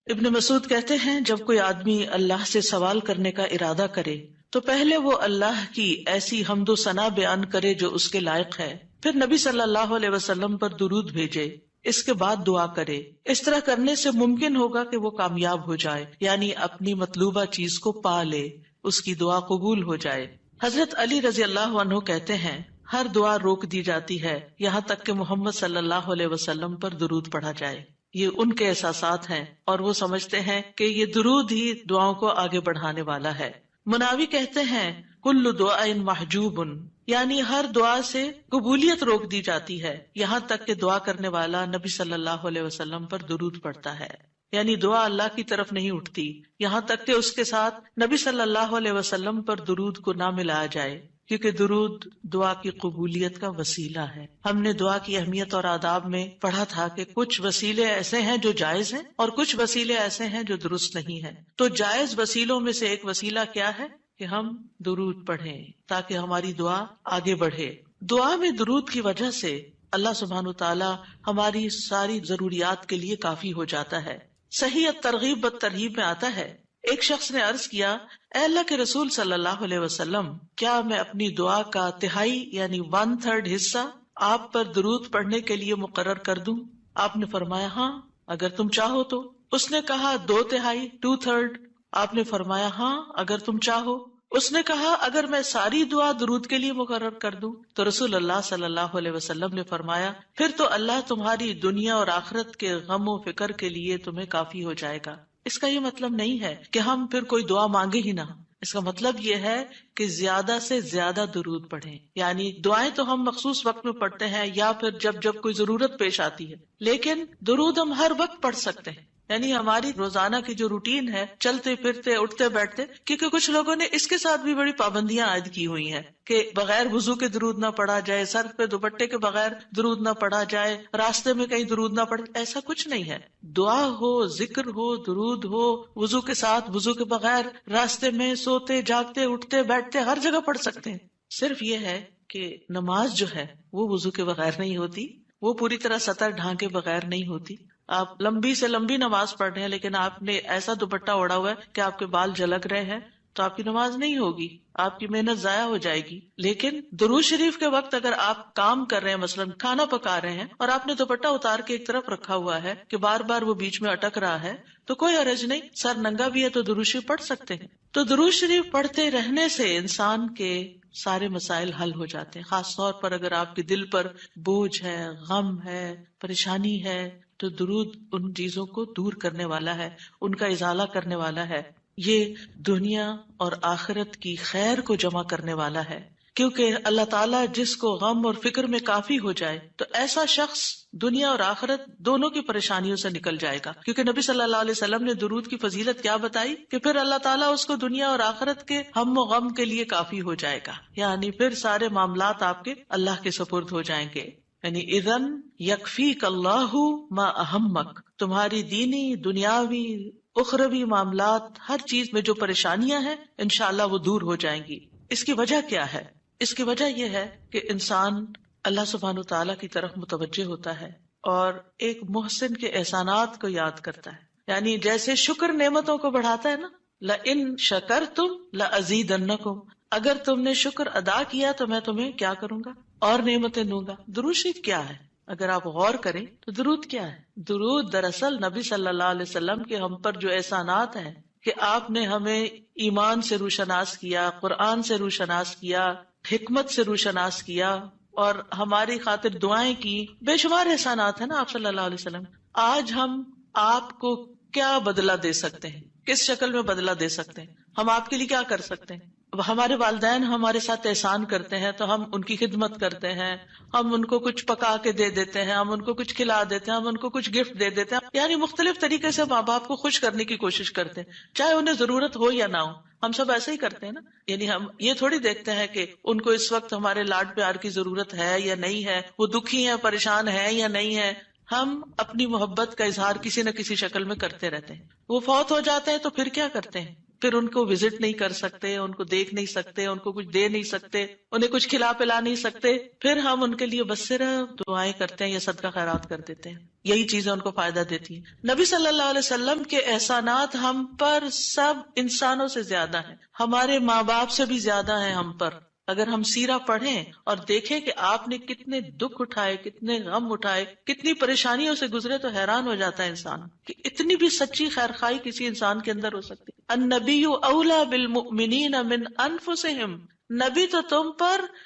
ابن مسعود کہتے ہیں جب کوئی آدمی اللہ سے سوال کرنے کا ارادہ کرے تو پہلے وہ اللہ کی ایسی حمد و ثنا بیان کرے جو اس کے لائق ہے، پھر نبی صلی اللہ علیہ وسلم پر درود بھیجے، اس کے بعد دعا کرے۔ اس طرح کرنے سے ممکن ہوگا کہ وہ کامیاب ہو جائے، یعنی اپنی مطلوبہ چیز کو پا لے، اس کی دعا قبول ہو جائے۔ حضرت علی رضی اللہ عنہ کہتے ہیں ہر دعا روک دی جاتی ہے یہاں تک کہ محمد صلی اللہ علیہ وسلم پر درود پڑھا جائے۔ یہ ان کے احساسات ہیں اور وہ سمجھتے ہیں کہ یہ درود ہی دعاؤں کو آگے بڑھانے والا ہے۔ مناوی کہتے ہیں کل دعاء محجوب، یعنی ہر دعا سے قبولیت روک دی جاتی ہے یہاں تک کہ دعا کرنے والا نبی صلی اللہ علیہ وسلم پر درود پڑھتا ہے، یعنی دعا اللہ کی طرف نہیں اٹھتی یہاں تک کہ اس کے ساتھ نبی صلی اللہ علیہ وسلم پر درود کو نہ ملایا جائے، کیونکہ درود دعا کی قبولیت کا وسیلہ ہے۔ ہم نے دعا کی اہمیت اور آداب میں پڑھا تھا کہ کچھ وسیلے ایسے ہیں جو جائز ہیں اور کچھ وسیلے ایسے ہیں جو درست نہیں ہیں۔ تو جائز وسیلوں میں سے ایک وسیلہ کیا ہے کہ ہم درود پڑھیں تاکہ ہماری دعا آگے بڑھے۔ دعا میں درود کی وجہ سے اللہ سبحانہ وتعالی ہماری ساری ضروریات کے لیے کافی ہو جاتا ہے۔ صحیح الترغیب والترہیب میں آتا ہے ایک شخص نے عرض کیا اے اللہ کے رسول صلی اللہ علیہ وسلم، کیا میں اپنی دعا کا تہائی یعنی 1/3 حصہ آپ پر درود پڑھنے کے لیے مقرر کر دوں؟ آپ نے فرمایا ہاں اگر تم چاہو تو۔ اس نے کہا 2/3 2/3؟ آپ نے فرمایا ہاں اگر تم چاہو۔ اس نے کہا اگر میں ساری دعا درود کے لیے مقرر کر دوں؟ تو رسول اللہ صلی اللہ علیہ وسلم نے فرمایا پھر تو اللہ تمہاری دنیا اور آخرت کے غم و فکر کے لیے تمہیں کافی ہو جائے گا۔ اس کا یہ مطلب نہیں ہے کہ ہم پھر کوئی دعا مانگے ہی نہ، اس کا مطلب یہ ہے کہ زیادہ سے زیادہ درود پڑھیں۔ یعنی دعائیں تو ہم مخصوص وقت میں پڑھتے ہیں یا پھر جب کوئی ضرورت پیش آتی ہے، لیکن درود ہم ہر وقت پڑھ سکتے ہیں۔ یعنی ہماری روزانہ کی جو روٹین ہے، چلتے پھرتے اٹھتے بیٹھتے، کیونکہ کچھ لوگوں نے اس کے ساتھ بھی بڑی پابندیاں عائد کی ہوئی ہیں کہ بغیر وضو کے درود نہ پڑھا جائے، سر پہ دوپٹے کے بغیر درود نہ پڑھا جائے، راستے میں کہیں درود نہ پڑھے۔ ایسا کچھ نہیں ہے، دعا ہو، ذکر ہو، درود ہو، وضو کے ساتھ، وضو کے بغیر، راستے میں، سوتے جاگتے اٹھتے بیٹھتے، ہر جگہ پڑھ سکتے ہیں۔ صرف یہ ہے کہ نماز جو ہے وہ وضو کے بغیر نہیں ہوتی، وہ پوری طرح سطر ڈھانکے بغیر نہیں ہوتی۔ آپ لمبی سے لمبی نماز پڑھ رہے ہیں لیکن آپ نے ایسا دوپٹہ اوڑا ہوا ہے کہ آپ کے بال جھلک رہے ہیں تو آپ کی نماز نہیں ہوگی، آپ کی محنت ضائع ہو جائے گی۔ لیکن درود شریف کے وقت اگر آپ کام کر رہے ہیں، مثلا کھانا پکا رہے ہیں اور آپ نے دوپٹہ اتار کے ایک طرف رکھا ہوا ہے کہ بار بار وہ بیچ میں اٹک رہا ہے تو کوئی حرج نہیں، سر ننگا بھی ہے تو درود شریف پڑھ سکتے ہیں۔ تو درود شریف پڑھتے رہنے سے انسان کے سارے مسائل حل ہو جاتے ہیں، خاص طور پر اگر آپ کے دل پر بوجھ ہے، غم ہے، پریشانی ہے، تو درود ان چیزوں کو دور کرنے والا ہے، ان کا ازالہ کرنے والا ہے۔ یہ دنیا اور آخرت کی خیر کو جمع کرنے والا ہے، کیونکہ اللہ تعالیٰ جس کو غم اور فکر میں کافی ہو جائے تو ایسا شخص دنیا اور آخرت دونوں کی پریشانیوں سے نکل جائے گا، کیونکہ نبی صلی اللہ علیہ وسلم نے درود کی فضیلت کیا بتائی کہ پھر اللہ تعالیٰ اس کو دنیا اور آخرت کے ہم و غم کے لیے کافی ہو جائے گا، یعنی پھر سارے معاملات آپ کے اللہ کے سپرد ہو جائیں گے۔ یعنی اذن یکفیک اللہ ما اہمک، تمہاری دینی، دنیاوی، اخروی معاملات، ہر چیز میں جو پریشانیاں ہیں انشاءاللہ وہ دور ہو جائیں گی۔ اس کی وجہ کیا ہے؟ اس کی وجہ یہ ہے کہ انسان اللہ سبحانہ تعالیٰ کی طرف متوجہ ہوتا ہے اور ایک محسن کے احسانات کو یاد کرتا ہے۔ یعنی جیسے شکر نعمتوں کو بڑھاتا ہے نا، لئن شکرتم لازیدنکم، اگر تم نے شکر ادا کیا تو میں تمہیں کیا کروں گا؟ اور نعمتیں دوں گا۔ درود شریف کیا ہے؟ اگر آپ غور کریں تو درود کیا ہے؟ درود دراصل نبی صلی اللہ علیہ وسلم کے ہم پر جو احسانات ہیں کہ آپ نے ہمیں ایمان سے روشناس کیا، قرآن سے روشناس کیا، حکمت سے روشناس کیا اور ہماری خاطر دعائیں کی، بے شمار احسانات ہیں نا آپ صلی اللہ علیہ وسلم۔ آج ہم آپ کو کیا بدلہ دے سکتے ہیں؟ کس شکل میں بدلہ دے سکتے ہیں؟ ہم آپ کے لیے کیا کر سکتے ہیں؟ ہمارے والدین ہمارے ساتھ احسان کرتے ہیں تو ہم ان کی خدمت کرتے ہیں، ہم ان کو کچھ پکا کے دے دیتے ہیں، ہم ان کو کچھ کھلا دیتے ہیں، ہم ان کو کچھ گفٹ دے دیتے ہیں، یعنی مختلف طریقے سے ماں باپ کو خوش کرنے کی کوشش کرتے ہیں، چاہے انہیں ضرورت ہو یا نہ ہو۔ ہم سب ایسے ہی کرتے ہیں نا، یعنی ہم یہ تھوڑی دیکھتے ہیں کہ ان کو اس وقت ہمارے لاڈ پیار کی ضرورت ہے یا نہیں ہے، وہ دکھی ہیں، پریشان ہیں یا نہیں ہے۔ ہم اپنی محبت کا اظہار کسی نہ کسی شکل میں کرتے رہتے ہیں۔ وہ فوت ہو جاتے ہیں تو پھر کیا کرتے ہیں؟ پھر ان کو وزٹ نہیں کر سکتے، ان کو دیکھ نہیں سکتے، ان کو کچھ دے نہیں سکتے، انہیں کچھ کھلا پلا نہیں سکتے، پھر ہم ان کے لیے بس صرف دعائیں کرتے ہیں یا صدقہ خیرات کر دیتے ہیں. یہی چیزیں ان کو فائدہ دیتی ہیں. نبی صلی اللہ علیہ وسلم کے احسانات ہم پر سب انسانوں سے زیادہ ہیں، ہمارے ماں باپ سے بھی زیادہ ہیں ہم پر. اگر ہم سیرہ پڑھیں اور دیکھیں کہ آپ نے کتنے دکھ اٹھائے، کتنے غم اٹھائے، کتنی پریشانیوں سے گزرے، تو حیران ہو جاتا ہے انسان کہ اتنی بھی سچی خیر خواہی کسی انسان کے اندر ہو سکتی. النبی اولی بالمؤمنین من انفسہم، نبی تو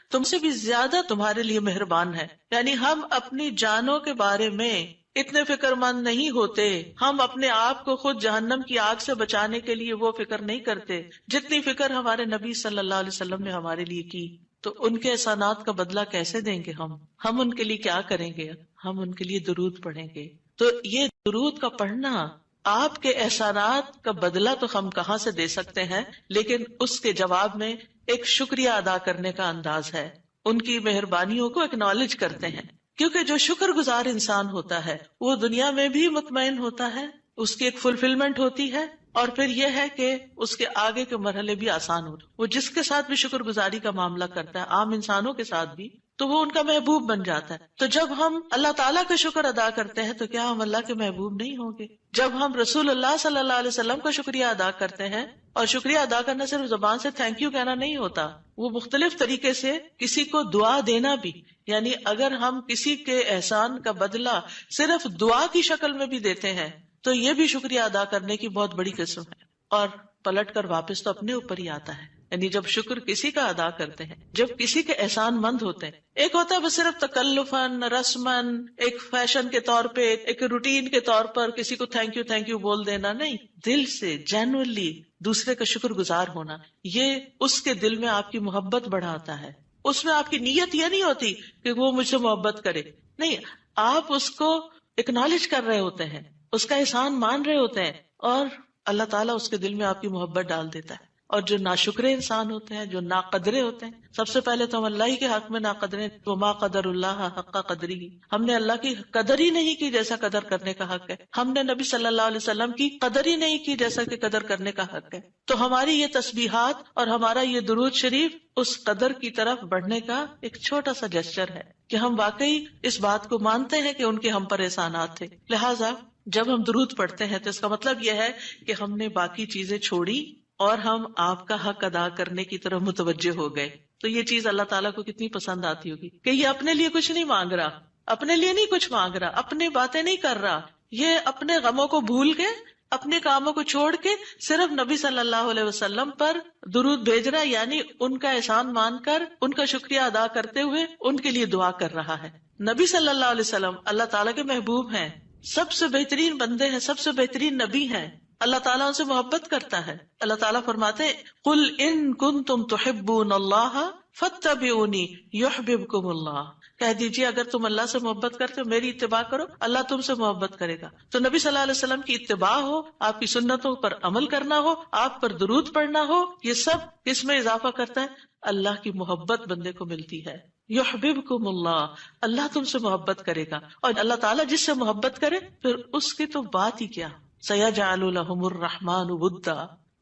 تم سے بھی زیادہ تمہارے لیے مہربان ہے. یعنی ہم اپنی جانوں کے بارے میں اتنے فکر مند نہیں ہوتے، ہم اپنے آپ کو خود جہنم کی آگ سے بچانے کے لیے وہ فکر نہیں کرتے جتنی فکر ہمارے نبی صلی اللہ علیہ وسلم نے ہمارے لیے کی. تو ان کے احسانات کا بدلہ کیسے دیں گے ہم ان کے لیے کیا کریں گے؟ ہم ان کے لیے درود پڑھیں گے. تو یہ درود کا پڑھنا آپ کے احسانات کا بدلہ تو ہم کہاں سے دے سکتے ہیں، لیکن اس کے جواب میں ایک شکریہ ادا کرنے کا انداز ہے، ان کی مہربانیوں کو اکنالج کرتے ہیں. کیونکہ جو شکر گزار انسان ہوتا ہے وہ دنیا میں بھی مطمئن ہوتا ہے، اس کی ایک فلفلمنٹ ہوتی ہے، اور پھر یہ ہے کہ اس کے آگے کے مرحلے بھی آسان ہوتے. وہ جس کے ساتھ بھی شکر گزاری کا معاملہ کرتا ہے، عام انسانوں کے ساتھ بھی، تو وہ ان کا محبوب بن جاتا ہے. تو جب ہم اللہ تعالیٰ کا شکر ادا کرتے ہیں تو کیا ہم اللہ کے محبوب نہیں ہوں گے؟ جب ہم رسول اللہ صلی اللہ علیہ وسلم کا شکریہ ادا کرتے ہیں، اور شکریہ ادا کرنا صرف زبان سے تھینک یو کہنا نہیں ہوتا، وہ مختلف طریقے سے کسی کو دعا دینا بھی. یعنی اگر ہم کسی کے احسان کا بدلہ صرف دعا کی شکل میں بھی دیتے ہیں تو یہ بھی شکریہ ادا کرنے کی بہت بڑی قسم ہے، اور پلٹ کر واپس تو اپنے اوپر ہی آتا ہے. یعنی جب شکر کسی کا ادا کرتے ہیں، جب کسی کے احسان مند ہوتے ہیں، ایک ہوتا ہے بس صرف تکلفاً رسماً ایک فیشن کے طور پہ، ایک روٹین کے طور پر کسی کو تھینک یو بول دینا، نہیں، دل سے جینوئنلی دوسرے کا شکر گزار ہونا، یہ اس کے دل میں آپ کی محبت بڑھاتا ہے. اس میں آپ کی نیت یہ نہیں ہوتی کہ وہ مجھ سے محبت کرے، نہیں، آپ اس کو اکنالج کر رہے ہوتے ہیں، اس کا احسان مان رہے ہوتے ہیں، اور اللہ تعالیٰ اس کے دل میں آپ کی محبت ڈال دیتا ہے. اور جو ناشکرے انسان ہوتے ہیں، جو ناقدرے ہوتے ہیں، سب سے پہلے تو ہم اللہ ہی کے حق میں ناقدرے، وما قدر اللہ حق قدری، ہم نے اللہ کی قدر ہی نہیں کی جیسا قدر کرنے کا حق ہے. ہم نے نبی صلی اللہ علیہ وسلم کی قدر ہی نہیں کی جیسا کہ قدر کرنے کا حق ہے. تو ہماری یہ تسبیحات اور ہمارا یہ درود شریف اس قدر کی طرف بڑھنے کا ایک چھوٹا سا جسچر ہے کہ ہم واقعی اس بات کو مانتے ہیں کہ ان کے ہم پر احسانات تھے. لہٰذا جب ہم درود پڑھتے ہیں تو اس کا مطلب یہ ہے کہ ہم نے باقی چیزیں چھوڑی اور ہم آپ کا حق ادا کرنے کی طرف متوجہ ہو گئے. تو یہ چیز اللہ تعالیٰ کو کتنی پسند آتی ہوگی کہ یہ اپنے لیے کچھ نہیں مانگ رہا، اپنے لیے نہیں کچھ مانگ رہا، اپنی باتیں نہیں کر رہا، یہ اپنے غموں کو بھول کے، اپنے کاموں کو چھوڑ کے صرف نبی صلی اللہ علیہ وسلم پر درود بھیج رہا، یعنی ان کا احسان مان کر ان کا شکریہ ادا کرتے ہوئے ان کے لیے دعا کر رہا ہے. نبی صلی اللہ علیہ وسلم اللہ تعالیٰ کے محبوب ہیں، سب سے بہترین بندے ہیں، سب سے بہترین نبی ہیں. اللہ تعالیٰ ان سے محبت کرتا ہے. اللہ تعالیٰ فرماتے ہیں قل ان کنتم تحبون اللہ فاتبعونی یحببکم اللہ، کہہ دیجیے اگر تم اللہ سے محبت کرتے ہو میری اتباع کرو، اللہ تم سے محبت کرے گا. تو نبی صلی اللہ علیہ وسلم کی اتباع ہو، آپ کی سنتوں پر عمل کرنا ہو، آپ پر درود پڑھنا ہو، یہ سب کس میں اضافہ کرتا ہے؟ اللہ کی محبت بندے کو ملتی ہے. یحببکم اللہ، اللہ تم سے محبت کرے گا. اور اللہ تعالیٰ جس سے محبت کرے پھر اس کی تو بات ہی کیا، سیجعل لہم الرحمن ودا،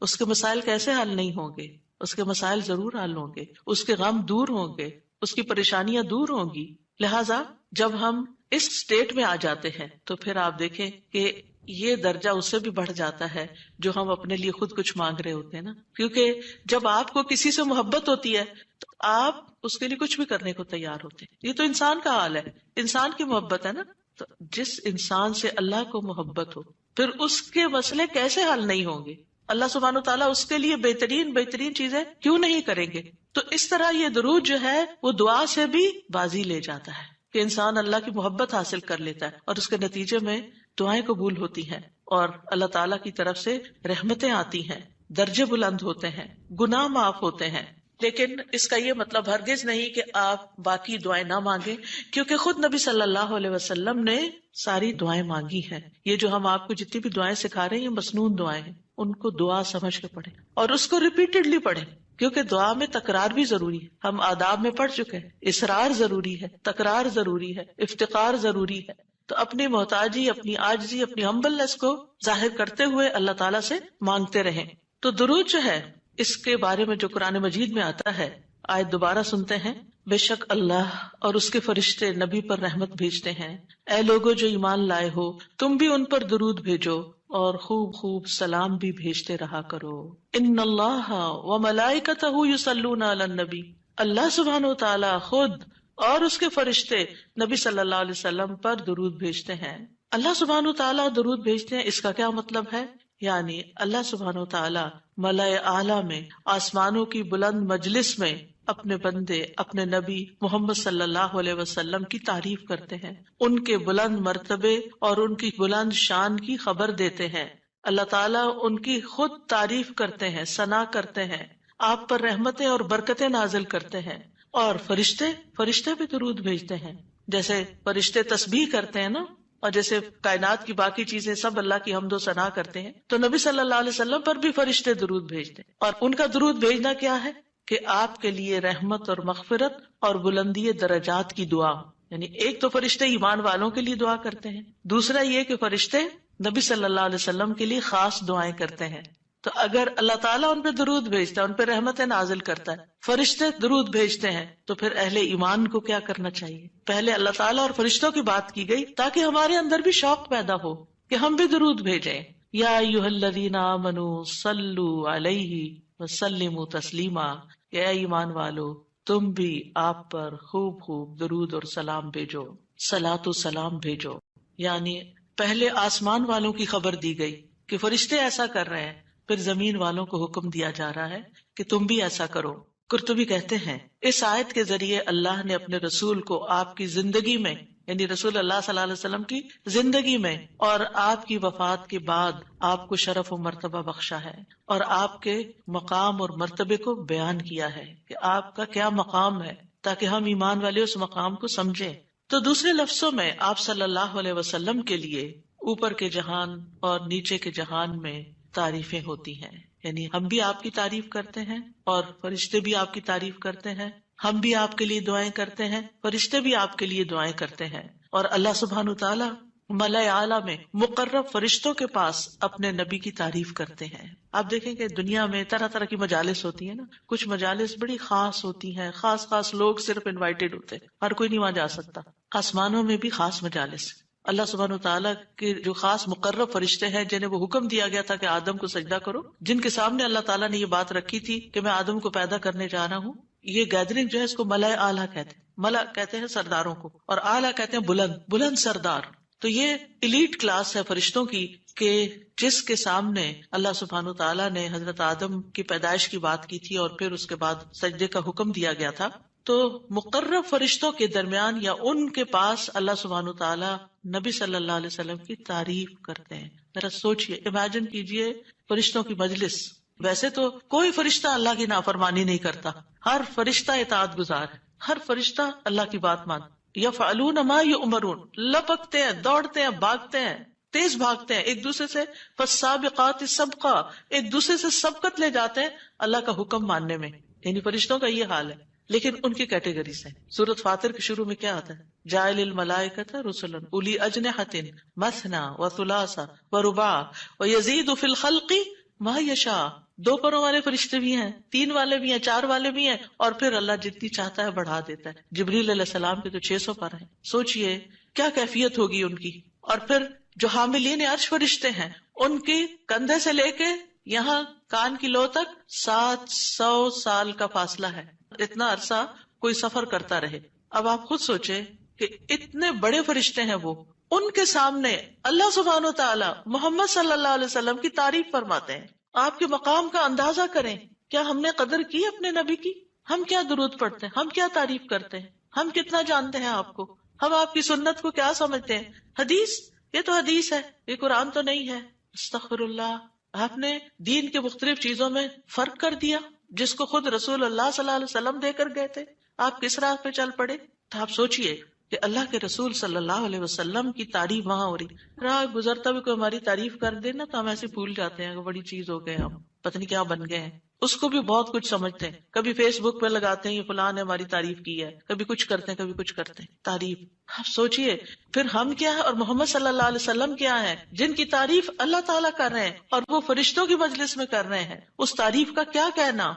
اس کے مسائل کیسے حل نہیں ہوں گے؟ اس کے مسائل ضرور حل ہوں گے، اس کے غم دور ہوں گے، اس کی پریشانیاں دور ہوں گی. لہٰذا جب ہم اس سٹیٹ میں آ جاتے ہیں تو پھر آپ دیکھیں کہ یہ درجہ اس سے بھی بڑھ جاتا ہے جو ہم اپنے لیے خود کچھ مانگ رہے ہوتے ہیں نا. کیونکہ جب آپ کو کسی سے محبت ہوتی ہے تو آپ اس کے لیے کچھ بھی کرنے کو تیار ہوتے ہیں. یہ تو انسان کا حال ہے، انسان کی محبت ہے نا. تو جس انسان سے اللہ کو محبت ہو پھر اس کے مسئلے کیسے حل نہیں ہوں گے؟ اللہ سبحانہ و تعالیٰ اس کے لیے بہترین چیزیں کیوں نہیں کریں گے؟ تو اس طرح یہ درود جو ہے وہ دعا سے بھی بازی لے جاتا ہے کہ انسان اللہ کی محبت حاصل کر لیتا ہے، اور اس کے نتیجے میں دعائیں قبول ہوتی ہیں، اور اللہ تعالیٰ کی طرف سے رحمتیں آتی ہیں، درجے بلند ہوتے ہیں، گناہ معاف ہوتے ہیں. لیکن اس کا یہ مطلب ہرگز نہیں کہ آپ باقی دعائیں نہ مانگیں، کیونکہ خود نبی صلی اللہ علیہ وسلم نے ساری دعائیں مانگی ہیں. یہ جو ہم آپ کو جتنی بھی دعائیں سکھا رہے ہیں یہ مسنون دعائیں ہیں، ان کو دعا سمجھ کے پڑھیں اور اس کو ریپیٹڈلی پڑھیں، کیونکہ دعا میں تکرار بھی ضروری ہے. ہم آداب میں پڑھ چکے ہیں، اصرار ضروری ہے، تکرار ضروری ہے، افتقار ضروری ہے. تو اپنی محتاجی، اپنی عاجزی، اپنی ہمبلنس کو ظاہر کرتے ہوئے اللہ تعالیٰ سے مانگتے رہیں. تو درود جو ہے اس کے بارے میں جو قرآن مجید میں آتا ہے، آیت دوبارہ سنتے ہیں. بے شک اللہ اور اس کے فرشتے نبی پر رحمت بھیجتے ہیں. اے لوگو جو ایمان لائے ہو، تم بھی ان پر درود بھیجو اور خوب خوب سلام بھی بھیجتے رہا کرو. ان اللہ وملائکتہ یصلون علی النبی، اللہ سبحانہ و تعالی خود اور اس کے فرشتے نبی صلی اللہ علیہ وسلم پر درود بھیجتے ہیں. اللہ سبحانہ و تعالی درود بھیجتے ہیں، اس کا کیا مطلب ہے؟ یعنی اللہ سبحانہ و تعالی ملائے اعلیٰ میں، آسمانوں کی بلند مجلس میں اپنے بندے، اپنے نبی محمد صلی اللہ علیہ وسلم کی تعریف کرتے ہیں، ان کے بلند مرتبے اور ان کی بلند شان کی خبر دیتے ہیں. اللہ تعالیٰ ان کی خود تعریف کرتے ہیں، ثنا کرتے ہیں، آپ پر رحمتیں اور برکتیں نازل کرتے ہیں. اور فرشتے بھی درود بھیجتے ہیں. جیسے فرشتے تسبیح کرتے ہیں نا، اور جیسے کائنات کی باقی چیزیں سب اللہ کی حمد و ثنا کرتے ہیں، تو نبی صلی اللہ علیہ وسلم پر بھی فرشتے درود بھیجتے ہیں. اور ان کا درود بھیجنا کیا ہے کہ آپ کے لیے رحمت اور مغفرت اور بلندی درجات کی دعا. یعنی ایک تو فرشتے ایمان والوں کے لیے دعا کرتے ہیں، دوسرا یہ کہ فرشتے نبی صلی اللہ علیہ وسلم کے لیے خاص دعائیں کرتے ہیں. تو اگر اللہ تعالیٰ ان پہ درود بھیجتا ہے، ان پہ رحمتیں نازل کرتا ہے، فرشتے درود بھیجتے ہیں، تو پھر اہل ایمان کو کیا کرنا چاہیے؟ پہلے اللہ تعالیٰ اور فرشتوں کی بات کی گئی تاکہ ہمارے اندر بھی شوق پیدا ہو کہ ہم بھی درود بھیجیں. یا ایھا الذین آمنوا صلوا علیہ وسلموا تسلیما، اے ایمان والو تم بھی آپ پر خوب خوب درود اور سلام بھیجو، صلاۃ و سلام بھیجو. یعنی پہلے آسمان والوں کی خبر دی گئی کہ فرشتے ایسا کر رہے ہیں، پھر زمین والوں کو حکم دیا جا رہا ہے کہ تم بھی ایسا کرو. قرطبی کہتے ہیں اس آیت کے ذریعے اللہ نے اپنے رسول کو آپ کی زندگی میں، یعنی رسول اللہ صلی اللہ علیہ وسلم کی زندگی میں اور آپ کی وفات کے بعد آپ کو شرف و مرتبہ بخشا ہے، اور آپ کے مقام اور مرتبے کو بیان کیا ہے کہ آپ کا کیا مقام ہے، تاکہ ہم ایمان والے اس مقام کو سمجھیں. تو دوسرے لفظوں میں آپ صلی اللہ علیہ وسلم کے لیے اوپر کے جہان اور نیچے کے جہان میں تعریفیں ہوتی ہیں. یعنی ہم بھی آپ کی تعریف کرتے ہیں اور فرشتے بھی آپ کی تعریف کرتے ہیں، ہم بھی آپ کے لیے دعائیں کرتے ہیں، فرشتے بھی آپ کے لیے دعائیں کرتے ہیں. اور اللہ سبحانہ تعالیٰ ملائے اعلیٰ میں مقرب فرشتوں کے پاس اپنے نبی کی تعریف کرتے ہیں. آپ دیکھیں کہ دنیا میں طرح طرح کی مجالس ہوتی ہیں نا، کچھ مجالس بڑی خاص ہوتی ہیں، خاص لوگ صرف انوائٹیڈ ہوتے ہیں، ہر کوئی نہیں وہاں جا سکتا. آسمانوں میں بھی خاص مجالس، اللہ سبحانہ تعالیٰ کے جو خاص مقرب فرشتے ہیں جنہیں وہ حکم دیا گیا تھا کہ آدم کو سجدہ کرو، جن کے سامنے اللہ تعالیٰ نے یہ بات رکھی تھی کہ میں آدم کو پیدا کرنے جا رہا ہوں. یہ گیدرنگ جو ہے اس کو ملائے اعلیٰ کہتے ہیں. ملا کہتے ہیں سرداروں کو، اور اعلیٰ کہتے ہیں بلند سردار. تو یہ ایلیٹ کلاس ہے فرشتوں کی کہ جس کے سامنے اللہ سبحانہ تعالیٰ نے حضرت آدم کی پیدائش کی بات کی تھی اور پھر اس کے بعد سجدے کا حکم دیا گیا تھا. تو مقرب فرشتوں کے درمیان یا ان کے پاس اللہ سبحانہ تعالیٰ نبی صلی اللہ علیہ وسلم کی تعریف کرتے ہیں. ذرا سوچئے، امیجن کیجئے فرشتوں کی مجلس. ویسے تو کوئی فرشتہ اللہ کی نافرمانی نہیں کرتا، ہر فرشتہ اطاعت گزار ہے، ہر فرشتہ اللہ کی بات مانتا. یفعلون ما یؤمرون، لپکتے ہیں، دوڑتے ہیں، بھاگتے ہیں، تیز بھاگتے ہیں ایک دوسرے سے. فالسابقات سبقا، ایک دوسرے سے سبقت لے جاتے ہیں اللہ کا حکم ماننے میں. یعنی فرشتوں کا یہ حال ہے. لیکن ان کی کیٹیگریز ہیں. سورۃ فاطر کے شروع میں کیا آتا ہے؟ جاعل الملائکۃ رسلا اولی اجنحۃ مثنی وثلاث ورباع ویزید فی الخلق ما یشاء. 2 پروں والے فرشتے بھی ہیں، 3 والے بھی ہیں، 4 والے بھی ہیں، اور پھر اللہ جتنی چاہتا ہے بڑھا دیتا ہے. جبریل علیہ السلام کے تو 600 پر ہیں. سوچئے کیا کیفیت ہوگی ان کی. اور پھر جو حاملین عرش فرشتے ہیں ان کی کندھے سے لے کے یہاں کان کی لو تک 700 سال کا فاصلہ ہے. اتنا عرصہ کوئی سفر کرتا رہے. اب آپ خود سوچیں کہ اتنے بڑے فرشتے ہیں وہ، ان کے سامنے اللہ سبحانہ و تعالی محمد صلی اللہ علیہ وسلم کی تعریف فرماتے ہیں. آپ کے مقام کا اندازہ کریں. کیا ہم نے قدر کی اپنے نبی کی؟ ہم کیا درود پڑھتے ہیں، ہم کیا تعریف کرتے ہیں، ہم کتنا جانتے ہیں آپ کو، ہم آپ کی سنت کو کیا سمجھتے ہیں. حدیث، یہ تو حدیث ہے، یہ قرآن تو نہیں ہے. استغفر اللہ. آپ نے دین کے مختلف چیزوں میں فرق کر دیا جس کو خود رسول اللہ صلی اللہ علیہ وسلم دے کر گئے تھے. آپ کس راہ پہ چل پڑے. تو آپ سوچئے کہ اللہ کے رسول صلی اللہ علیہ وسلم کی تعریف وہاں ہو رہی. راہ گزرتا بھی کوئی ہماری تعریف کر دے نا تو ہم ایسے بھول جاتے ہیں کہ بڑی چیز ہو گئے، ہم پتہ نہیں کیا بن گئے ہیں. اس کو بھی بہت کچھ سمجھتے ہیں. کبھی فیس بک پہ لگاتے ہیں یہ فلاں نے ہماری تعریف کی ہے، کبھی کچھ کرتے ہیں کبھی کچھ کرتے ہیں تعریف. آپ سوچئے پھر ہم کیا ہے اور محمد صلی اللہ علیہ وسلم کیا ہے جن کی تعریف اللہ تعالیٰ کر رہے ہیں اور وہ فرشتوں کی مجلس میں کر رہے ہیں. اس تعریف کا کیا کہنا.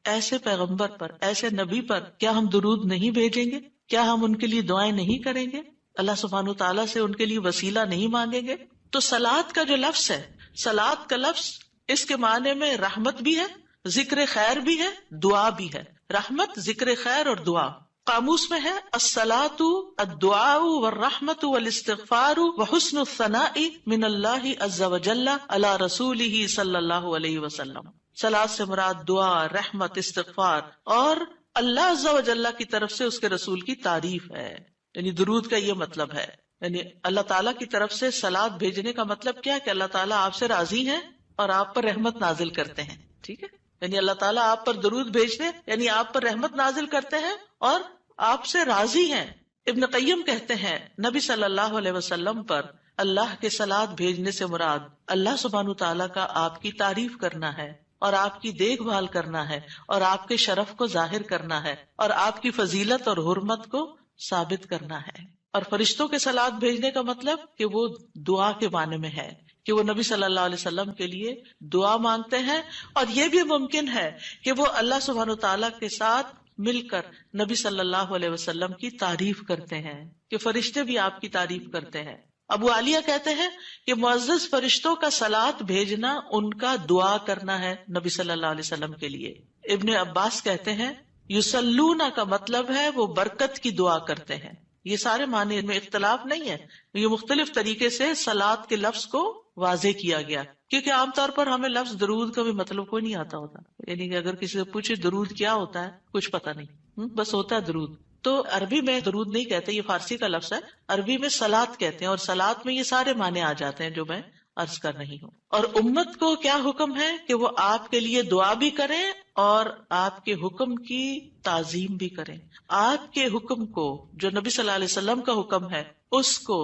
ایسے پیغمبر پر، ایسے نبی پر کیا ہم درود نہیں بھیجیں گے؟ کیا ہم ان کے لیے دعائیں نہیں کریں گے؟ اللہ سبحانہ تعالیٰ سے ان کے لیے وسیلہ نہیں مانگیں گے؟ تو صلاۃ کا جو لفظ ہے، صلاۃ کا لفظ اس کے معنی میں رحمت بھی ہے، ذکر خیر بھی ہے، دعا بھی ہے. رحمت، ذکر خیر اور دعا. قاموس میں ہے الصلاۃ الدعاء والرحمت والاستغفار وحسن الثناء من اللہ عز وجل علی رسولہ صلی اللہ علیہ وسلم. صلاۃ سے مراد دعا، رحمت، استغفار اور اللہ عز وجل کی طرف سے اس کے رسول کی تعریف ہے. یعنی درود کا یہ مطلب ہے، یعنی اللہ تعالیٰ کی طرف سے صلاۃ بھیجنے کا مطلب کیا کہ اللہ تعالیٰ آپ سے راضی ہیں اور آپ پر رحمت نازل کرتے ہیں. ٹھیک ہے، یعنی اللہ تعالیٰ آپ پر درود بھیجتے یعنی آپ پر رحمت نازل کرتے ہیں اور آپ سے راضی ہیں. ابن قیم کہتے ہیں نبی صلی اللہ علیہ وسلم پر اللہ کے صلاۃ بھیجنے سے مراد اللہ سبحانہ تعالیٰ کا آپ کی تعریف کرنا ہے اور آپ کی دیکھ بھال کرنا ہے اور آپ کے شرف کو ظاہر کرنا ہے اور آپ کی فضیلت اور حرمت کو ثابت کرنا ہے. اور فرشتوں کے صلاۃ بھیجنے کا مطلب کہ وہ دعا کے معنی میں ہے کہ وہ نبی صلی اللہ علیہ وسلم کے لیے دعا مانگتے ہیں. اور یہ بھی ممکن ہے کہ وہ اللہ سبحانہ تعالیٰ کے ساتھ مل کر نبی صلی اللہ علیہ وسلم کی تعریف کرتے ہیں کہ فرشتے بھی آپ کی تعریف کرتے ہیں. ابو عالیہ کہتے ہیں کہ معزز فرشتوں کا صلاۃ بھیجنا ان کا دعا کرنا ہے نبی صلی اللہ علیہ وسلم کے لیے. ابن عباس کہتے ہیں یصلون کا مطلب ہے وہ برکت کی دعا کرتے ہیں. یہ سارے معنی میں اختلاف نہیں ہے، یہ مختلف طریقے سے صلاۃ کے لفظ کو واضح کیا گیا، کیونکہ عام طور پر ہمیں لفظ درود کا بھی مطلب کوئی نہیں آتا ہوتا. یعنی کہ اگر کسی سے پوچھے درود کیا ہوتا ہے، کچھ پتہ نہیں، بس ہوتا ہے درود. تو عربی میں درود نہیں کہتے، یہ فارسی کا لفظ ہے. عربی میں صلاۃ کہتے ہیں اور صلاۃ میں یہ سارے معنی آ جاتے ہیں جو میں عرض کر رہی ہوں. اور امت کو کیا حکم ہے کہ وہ آپ کے لیے دعا بھی کریں اور آپ کے حکم کی تعظیم بھی کریں. آپ کے حکم کو، جو نبی صلی اللہ علیہ وسلم کا حکم ہے، اس کو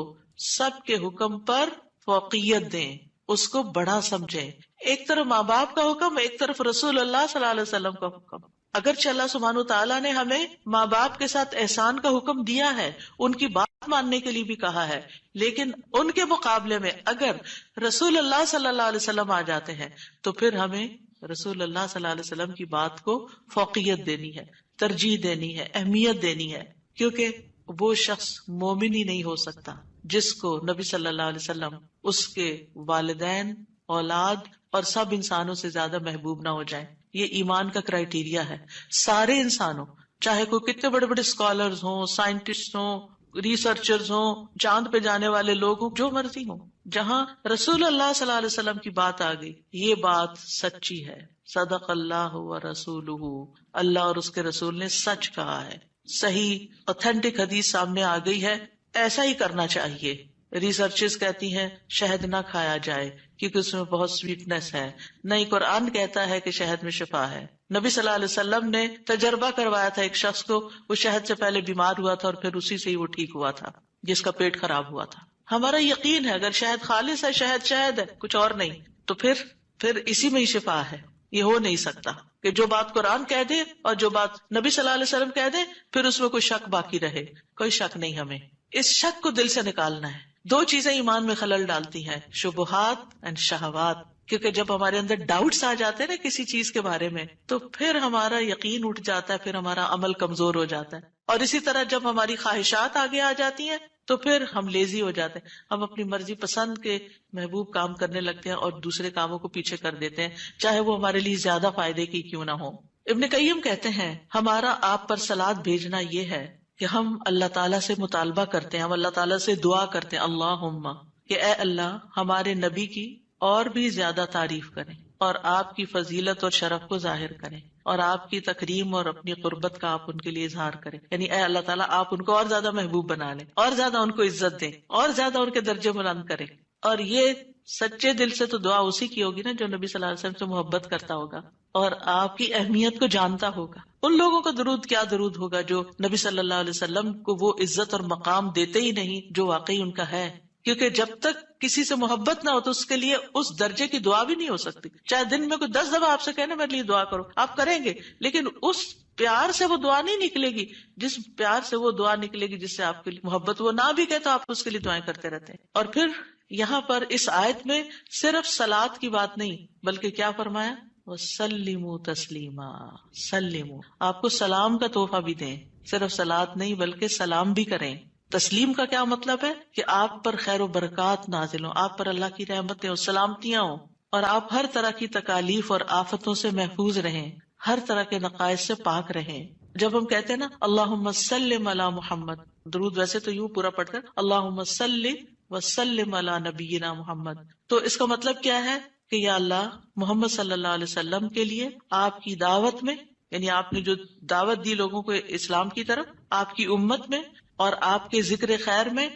سب کے حکم پر فوقیت دیں، اس کو بڑا سمجھیں. ایک طرف ماں باپ کا حکم، ایک طرف رسول اللہ صلی اللہ علیہ وسلم کا حکم. اگرچہ اللہ سبحانہ تعالیٰ نے ہمیں ماں باپ کے ساتھ احسان کا حکم دیا ہے، ان کی بات ماننے کے لیے بھی کہا ہے، لیکن ان کے مقابلے میں اگر رسول اللہ صلی اللہ علیہ وسلم آ جاتے ہیں تو پھر ہمیں رسول اللہ صلی اللہ علیہ وسلم کی بات کو فوقیت دینی ہے، ترجیح دینی ہے، اہمیت دینی ہے. کیونکہ وہ شخص مومن ہی نہیں ہو سکتا جس کو نبی صلی اللہ علیہ وسلم اس کے والدین، اولاد اور سب انسانوں سے زیادہ محبوب نہ ہو جائیں. یہ ایمان کا کرائیٹیریا ہے. سارے انسانوں، چاہے کوئی کتنے بڑے بڑے اسکالرز ہوں، سائنٹسٹ ہوں، ریسرچرز ہوں، چاند پہ جانے والے لوگ ہوں، جو مرضی ہوں، جہاں رسول اللہ صلی اللہ علیہ وسلم کی بات آ گئی، یہ بات سچی ہے. صدق اللہ و رسولہ، اللہ اور اس کے رسول نے سچ کہا ہے. صحیح اوتھینٹک حدیث سامنے آ گئی ہے، ایسا ہی کرنا چاہیے. ریسرچز کہتی ہیں شہد نہ کھایا جائے کیونکہ اس میں بہت سویٹنس ہے. نہیں، قرآن کہتا ہے کہ شہد میں شفا ہے. نبی صلی اللہ علیہ وسلم نے تجربہ کروایا تھا ایک شخص کو، وہ شہد سے پہلے بیمار ہوا تھا اور پھر اسی سے ہی وہ ٹھیک ہوا تھا جس کا پیٹ خراب ہوا تھا. ہمارا یقین ہے اگر شہد خالص ہے، شہد شہد ہے، کچھ اور نہیں، تو پھر اسی میں ہی شفا ہے. یہ ہو نہیں سکتا کہ جو بات قرآن کہہ دے اور جو بات نبی صلی اللہ علیہ وسلم کہہ دے پھر اس میں کوئی شک باقی رہے. کوئی شک نہیں. ہمیں اس شک کو دل سے نکالنا ہے. دو چیزیں ایمان میں خلل ڈالتی ہیں، شبہات اینڈ شہوات. کیونکہ جب ہمارے اندر ڈاؤٹس آ جاتے ہیں نا کسی چیز کے بارے میں، تو پھر ہمارا یقین اٹھ جاتا ہے، پھر ہمارا عمل کمزور ہو جاتا ہے. اور اسی طرح جب ہماری خواہشات آگے آ جاتی ہیں تو پھر ہم لیزی ہو جاتے ہیں، ہم اپنی مرضی پسند کے محبوب کام کرنے لگتے ہیں اور دوسرے کاموں کو پیچھے کر دیتے ہیں، چاہے وہ ہمارے لیے زیادہ فائدے کی کیوں نہ ہو. ابن قیم کہتے ہیں ہمارا آپ پر صلاۃ بھیجنا یہ ہے کہ ہم اللہ تعالیٰ سے مطالبہ کرتے ہیں، ہم اللہ تعالیٰ سے دعا کرتے ہیں، اللہم، کہ اے اللہ ہمارے نبی کی اور بھی زیادہ تعریف کریں اور آپ کی فضیلت اور شرف کو ظاہر کریں اور آپ کی تکریم اور اپنی قربت کا آپ ان کے لیے اظہار کریں. یعنی اے اللہ تعالیٰ آپ ان کو اور زیادہ محبوب بنا لیں، اور زیادہ ان کو عزت دیں، اور زیادہ ان کے درجے بلند کریں. اور یہ سچے دل سے تو دعا اسی کی ہوگی نا جو نبی صلی اللہ علیہ وسلم سے محبت کرتا ہوگا اور آپ کی اہمیت کو جانتا ہوگا. ان لوگوں کا درود کیا درود ہوگا جو نبی صلی اللہ علیہ وسلم کو وہ عزت اور مقام دیتے ہی نہیں جو واقعی ان کا ہے. کیونکہ جب تک کسی سے محبت نہ ہو تو اس کے لیے اس درجے کی دعا بھی نہیں ہو سکتی. چاہے دن میں کوئی 10 دفعہ آپ سے کہنا میرے لیے دعا کرو، آپ کریں گے، لیکن اس پیار سے وہ دعا نہیں نکلے گی جس پیار سے وہ دعا نکلے گی جس سے آپ کے لیے محبت. وہ نہ بھی کہ تو آپ اس کے لیے دعائیں کرتے رہتے ہیں. اور پھر یہاں پر اس آیت میں صرف صلاۃ کی بات نہیں بلکہ کیا فرمایا؟ وَسَلِّمُوا تَسْلِيمًا. سلموا، آپ کو سلام کا تحفہ بھی دیں، صرف صلاۃ نہیں بلکہ سلام بھی کریں. تسلیم کا کیا مطلب ہے؟ کہ آپ پر خیر و برکات نازل ہوں، آپ پر اللہ کی رحمتیں اور سلامتیاں ہوں، اور آپ ہر طرح کی تکالیف اور آفتوں سے محفوظ رہیں، ہر طرح کے نقائص سے پاک رہیں. جب ہم کہتے ہیں نا اللہم سلم علی محمد، درود ویسے تو یوں پورا پڑھتے ہیں اللہم صلی وسلم علی نبینا محمد، تو اس کا مطلب کیا ہے کہ یا اللہ محمد صلی اللہ علیہ وسلم کے لیے آپ کی دعوت میں، یعنی آپ نے جو دعوت دی لوگوں کو اسلام کی طرف، آپ کی امت میں اور آپ کے ذکر خیر میں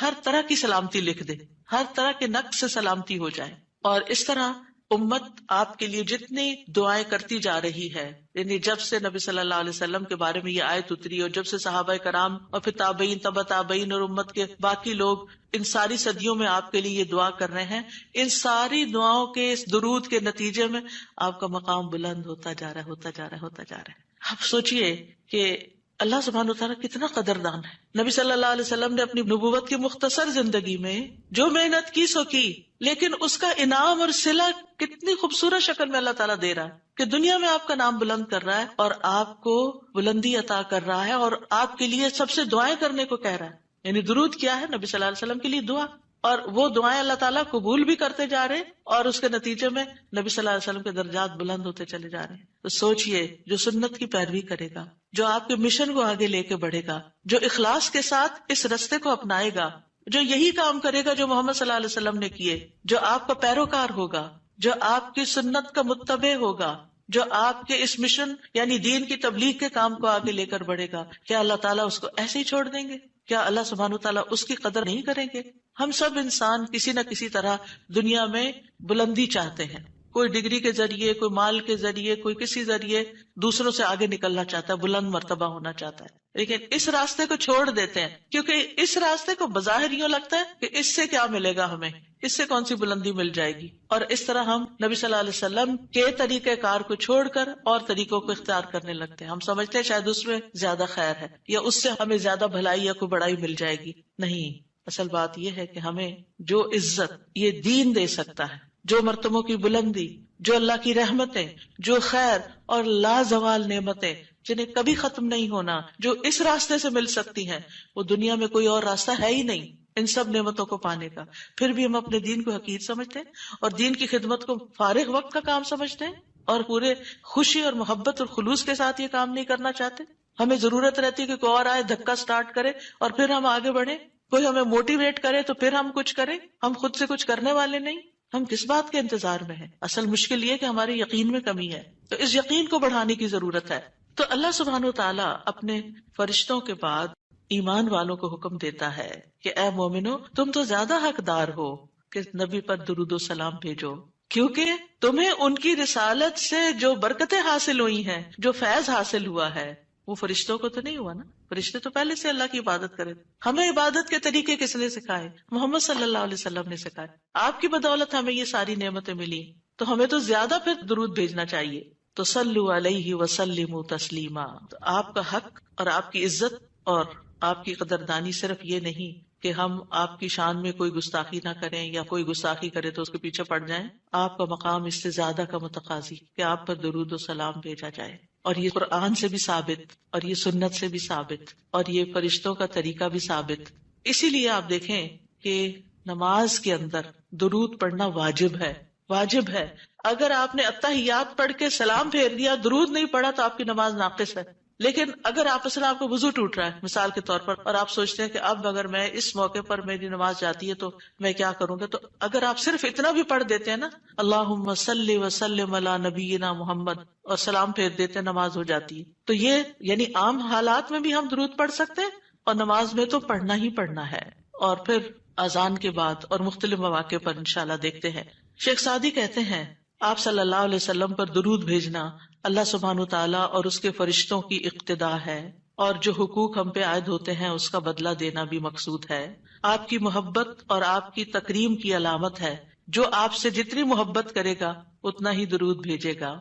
ہر طرح کی سلامتی لکھ دے، ہر طرح کے نقص سے سلامتی ہو جائے. اور اس طرح امت آپ کے لیے جتنی دعائیں کرتی جا رہی ہے، یعنی جب سے نبی صلی اللہ علیہ وسلم کے بارے میں یہ آیت اتری اور جب سے صحابہ کرام اور پھر تابعین تبع تابعین اور امت کے باقی لوگ ان ساری صدیوں میں آپ کے لیے یہ دعا کر رہے ہیں، ان ساری دعاؤں کے اس درود کے نتیجے میں آپ کا مقام بلند ہوتا جا رہا ہے، ہوتا جا رہا ہے، ہوتا جا رہا ہے. آپ سوچئے کہ اللہ سبحانہ وتعالیٰ کتنا قدردان ہے. نبی صلی اللہ علیہ وسلم نے اپنی نبوت کی مختصر زندگی میں جو محنت کی سو کی، لیکن اس کا انعام اور صلہ کتنی خوبصورت شکل میں اللہ تعالیٰ دے رہا ہے کہ دنیا میں آپ کا نام بلند کر رہا ہے اور آپ کو بلندی عطا کر رہا ہے اور آپ کے لیے سب سے دعائیں کرنے کو کہہ رہا ہے. یعنی درود کیا ہے؟ نبی صلی اللہ علیہ وسلم کے لیے دعا، اور وہ دعائیں اللہ تعالیٰ قبول بھی کرتے جا رہے ہیں اور اس کے نتیجے میں نبی صلی اللہ علیہ وسلم کے درجات بلند ہوتے چلے جا رہے ہیں. تو سوچئے جو سنت کی پیروی کرے گا، جو آپ کے مشن کو آگے لے کے بڑھے گا، جو اخلاص کے ساتھ اس رستے کو اپنائے گا، جو یہی کام کرے گا جو محمد صلی اللہ علیہ وسلم نے کیے، جو آپ کا پیروکار ہوگا، جو آپ کی سنت کا متبع ہوگا، جو آپ کے اس مشن یعنی دین کی تبلیغ کے کام کو آگے لے کر بڑھے گا، کیا اللہ تعالیٰ اس کو ایسے ہی چھوڑ دیں گے؟ کیا اللہ سبحانہ تعالیٰ اس کی قدر نہیں کریں گے؟ ہم سب انسان کسی نہ کسی طرح دنیا میں بلندی چاہتے ہیں، کوئی ڈگری کے ذریعے، کوئی مال کے ذریعے، کوئی کسی ذریعے دوسروں سے آگے نکلنا چاہتا ہے، بلند مرتبہ ہونا چاہتا ہے. لیکن اس راستے کو چھوڑ دیتے ہیں کیونکہ اس راستے کو بظاہر یوں لگتا ہے کہ اس سے کیا ملے گا، ہمیں اس سے کون سی بلندی مل جائے گی، اور اس طرح ہم نبی صلی اللہ علیہ وسلم کے طریقہ کار کو چھوڑ کر اور طریقوں کو اختیار کرنے لگتے ہیں. ہم سمجھتے ہیں شاید اس میں زیادہ خیر ہے یا اس سے ہمیں زیادہ بھلائی یا کوئی بڑائی مل جائے گی. نہیں، اصل بات یہ ہے کہ ہمیں جو عزت یہ دین دے سکتا ہے، جو مرتبوں کی بلندی، جو اللہ کی رحمتیں، جو خیر اور لازوال نعمتیں جنہیں کبھی ختم نہیں ہونا، جو اس راستے سے مل سکتی ہیں، وہ دنیا میں کوئی اور راستہ ہے ہی نہیں ان سب نعمتوں کو پانے کا. پھر بھی ہم اپنے دین کو حقیر سمجھتے ہیں اور دین کی خدمت کو فارغ وقت کا کام سمجھتے ہیں اور پورے خوشی اور محبت اور خلوص کے ساتھ یہ کام نہیں کرنا چاہتے. ہمیں ضرورت رہتی ہے کہ کوئی اور آئے، دھکا سٹارٹ کرے اور پھر ہم آگے بڑھیں، کوئی ہمیں موٹیویٹ کرے تو پھر ہم کچھ کریں. ہم خود سے کچھ کرنے والے نہیں. ہم کس بات کے انتظار میں ہیں؟ اصل مشکل یہ کہ ہمارے یقین میں کمی ہے، تو اس یقین کو بڑھانے کی ضرورت ہے. تو اللہ سبحانہ وتعالیٰ اپنے فرشتوں کے بعد ایمان والوں کو حکم دیتا ہے کہ اے مومنو، تم تو زیادہ حقدار ہو کہ نبی پر درود و سلام بھیجو، کیونکہ تمہیں ان کی رسالت سے جو برکتیں حاصل ہوئی ہیں، جو فیض حاصل ہوا ہے، وہ فرشتوں کو تو نہیں ہوا نا. فرشتے تو پہلے سے اللہ کی عبادت کرے. ہمیں عبادت کے طریقے کس نے سکھائے؟ محمد صلی اللہ علیہ وسلم نے سکھائے. آپ کی بدولت ہمیں یہ ساری نعمتیں ملی، تو ہمیں تو زیادہ پھر درود بھیجنا چاہیے. تو صلو علیہ وسلموا تسلیما. تو آپ کا حق اور آپ کی عزت اور آپ کی قدردانی صرف یہ نہیں کہ ہم آپ کی شان میں کوئی گستاخی نہ کریں یا کوئی گستاخی کرے تو اس کے پیچھے پڑ جائیں. آپ کا مقام اس سے زیادہ کا متقاضی کہ آپ پر درود و سلام بھیجا جائے. اور یہ قرآن سے بھی ثابت اور یہ سنت سے بھی ثابت اور یہ فرشتوں کا طریقہ بھی ثابت. اسی لیے آپ دیکھیں کہ نماز کے اندر درود پڑھنا واجب ہے. واجب ہے. اگر آپ نے اتحیات پڑھ کے سلام پھیر دیا، درود نہیں پڑھا، تو آپ کی نماز ناقص ہے. لیکن اگر آپ کو وضو ٹوٹ رہا ہے مثال کے طور پر، اور آپ سوچتے ہیں کہ اب اگر میں اس موقع پر میری نماز جاتی ہے تو میں کیا کروں گا، تو اگر آپ صرف اتنا بھی پڑھ دیتے ہیں نا، اللہم صلی وسلم علی نبینا محمد، اور سلام پھیر دیتے ہیں، نماز ہو جاتی ہے. تو یہ یعنی عام حالات میں بھی ہم درود پڑھ سکتے ہیں اور نماز میں تو پڑھنا ہی پڑھنا ہے. اور پھر اذان کے بعد اور مختلف مواقع پر انشاءاللہ دیکھتے ہیں. شیخ سعدی کہتے ہیں آپ صلی اللہ علیہ وسلم پر درود بھیجنا اللہ سبحانہ تعالیٰ اور اس کے فرشتوں کی اقتدا ہے. اور جو حقوق ہم پہ عائد ہوتے ہیں اس کا بدلہ دینا بھی مقصود ہے۔ آپ کی محبت اور آپ کی تکریم کی علامت ہے، جو آپ سے جتنی محبت کرے گا اتنا ہی درود بھیجے گا۔